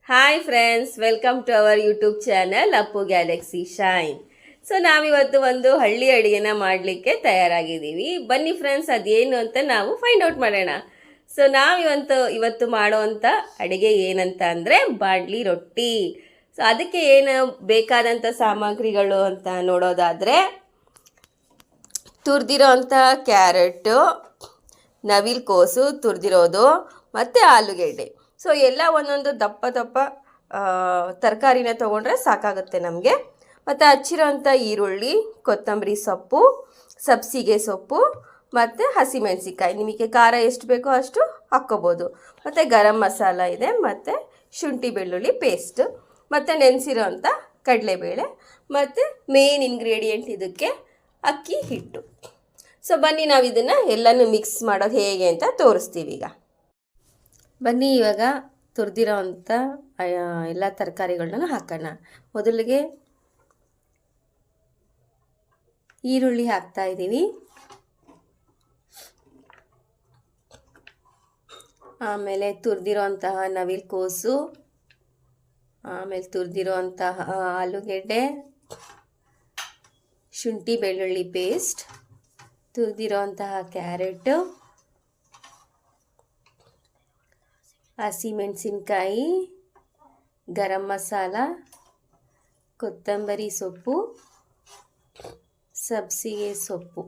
Hi friends, welcome to our YouTube channel Appu galaxy shine. So ನಾವಿವತ್ತು ಒಂದು ಹಳ್ಳಿ ಅಡುಗೆನ ಮಾಡಲಿಕ್ಕೆ ತಯಾರಾಗಿದ್ದೀವಿ. ಬನ್ನಿ ಫ್ರೆಂಡ್ಸ್, ಅದೇನು ಅಂತ ನಾವು ಫೈಂಡ್ ಔಟ್ ಮಾಡೋಣ. ಸೊ ಇವತ್ತು ಮಾಡೋವಂಥ ಅಡುಗೆ ಏನಂತ ಅಂದರೆ ಬಾಡ್ಲಿ ರೊಟ್ಟಿ. ಸೊ ಅದಕ್ಕೆ ಏನು ಬೇಕಾದಂಥ ಸಾಮಗ್ರಿಗಳು ಅಂತ ನೋಡೋದಾದರೆ, ತುರಿದಿರೋ ಅಂಥ ಕ್ಯಾರೆಟು, ನವಿಲು ಕೋಸು ತುರಿದಿರೋದು ಮತ್ತು ಆಲೂಗೆಡ್ಡೆ. ಸೊ ಎಲ್ಲ ಒಂದೊಂದು ದಪ್ಪ ದಪ್ಪ ತರಕಾರಿನ ತೊಗೊಂಡ್ರೆ ಸಾಕಾಗುತ್ತೆ ನಮಗೆ. ಮತ್ತು ಹಚ್ಚಿರೋಂಥ ಈರುಳ್ಳಿ, ಕೊತ್ತಂಬರಿ ಸೊಪ್ಪು, ಸಬ್ಸಿಗೆ ಸೊಪ್ಪು ಮತ್ತು ಹಸಿಮೆಣಸಿಕಾಯಿ. ನಿಮಗೆ ಖಾರ ಎಷ್ಟು ಬೇಕೋ ಅಷ್ಟು ಹಾಕ್ಕೋಬೋದು. ಮತ್ತು ಗರಂ ಮಸಾಲ ಇದೆ, ಮತ್ತು ಶುಂಠಿ ಬೆಳ್ಳುಳ್ಳಿ ಪೇಸ್ಟ್, ಮತ್ತು ನೆನೆಸಿರೋ ಅಂಥ ಕಡಲೆಬೇಳೆ, ಮತ್ತು ಮೇನ್ ಇಂಗ್ರೀಡಿಯೆಂಟ್ ಇದಕ್ಕೆ ಅಕ್ಕಿ ಹಿಟ್ಟು. ಸೊ ಬನ್ನಿ ನಾವು ಇದನ್ನು ಎಲ್ಲನೂ ಮಿಕ್ಸ್ ಮಾಡೋದು ಹೇಗೆ ಅಂತ ತೋರಿಸ್ತೀವಿ. ಈಗ ಬನ್ನಿ ಇವಾಗ ತುರಿದಿರೋ ಅಂಥ ಎಲ್ಲ ತರಕಾರಿಗಳನ್ನ ಹಾಕೋಣ. ಮೊದಲಿಗೆ ಈರುಳ್ಳಿ ಹಾಕ್ತಾ ಇದ್ದೀವಿ. ಆಮೇಲೆ ತುರಿದಿರೋ ಅಂತಹ ನವಿಲು ಕೋಸು, ಆಮೇಲೆ ತುರಿದಿರೋ ಅಂತಹ ಆಲೂಗೆಡ್ಡೆ, ಶುಂಠಿ ಬೆಳ್ಳುಳ್ಳಿ ಪೇಸ್ಟ್, ತುರಿದಿರೋ ಅಂತಹ ಕ್ಯಾರೆಟು, ಹಸಿಮೆಣಸಿನ್ಕಾಯಿ, ಗರಂ ಮಸಾಲ, ಕೊತ್ತಂಬರಿ ಸೊಪ್ಪು, ಸಬ್ಸಿಗೆ ಸೊಪ್ಪು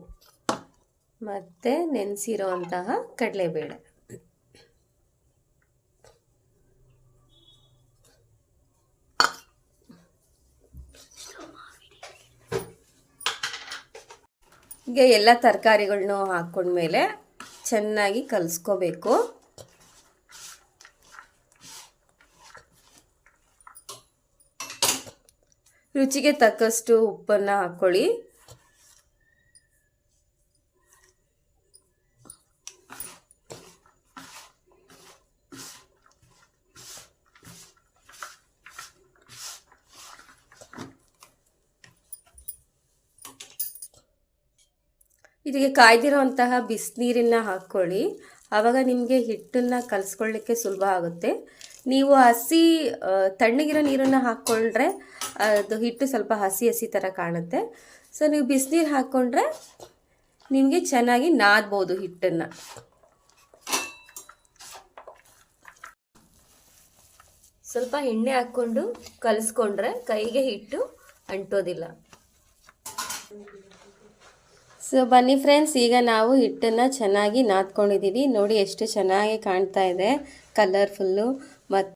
ಮತ್ತು ನೆನೆಸಿರೋ ಅಂತಹ ಕಡಲೆಬೇಳೆ. ಹೀಗೆ ಎಲ್ಲ ತರಕಾರಿಗಳನ್ನೂ ಹಾಕ್ಕೊಂಡ್ಮೇಲೆ ಚೆನ್ನಾಗಿ ಕಲಿಸ್ಕೋಬೇಕು. ರುಚಿಗೆ ತಕ್ಕಷ್ಟು ಉಪ್ಪನ್ನು ಹಾಕ್ಕೊಳ್ಳಿ. ಇದಕ್ಕೆ ಕಾಯ್ದಿರೋಂತಹ ಬಿಸಿನೀರನ್ನು ಹಾಕ್ಕೊಳ್ಳಿ. ಆವಾಗ ನಿಮಗೆ ಹಿಟ್ಟನ್ನು ಕಲಿಸ್ಕೊಳ್ಳಿಕ್ಕೆ ಸುಲಭ ಆಗುತ್ತೆ. ನೀವು ತಣ್ಣಗಿರೋ ನೀರನ್ನು ಹಾಕ್ಕೊಂಡ್ರೆ ಅದು ಹಿಟ್ಟು ಸ್ವಲ್ಪ ಹಸಿ ಥರ ಕಾಣುತ್ತೆ. ಸೊ ನೀವು ಬಿಸಿನೀರು ಹಾಕ್ಕೊಂಡ್ರೆ ನಿಮಗೆ ಚೆನ್ನಾಗಿ ನಾದ್ಬೋದು ಹಿಟ್ಟನ್ನು. ಸ್ವಲ್ಪ ಎಣ್ಣೆ ಹಾಕ್ಕೊಂಡು ಕಲಿಸ್ಕೊಂಡ್ರೆ ಕೈಗೆ ಹಿಟ್ಟು ಅಂಟೋದಿಲ್ಲ. ಸೊ ಬನ್ನಿ ಫ್ರೆಂಡ್ಸ್, ಈಗ ನಾವು ಹಿಟ್ಟನ್ನು ಚೆನ್ನಾಗಿ ನಾದ್ಕೊಂಡಿದ್ದೀವಿ. ನೋಡಿ ಎಷ್ಟು ಚೆನ್ನಾಗಿ ಕಾಣ್ತಾ ಇದೆ, ಕಲರ್ಫುಲ್ಲು. ಮತ್ತು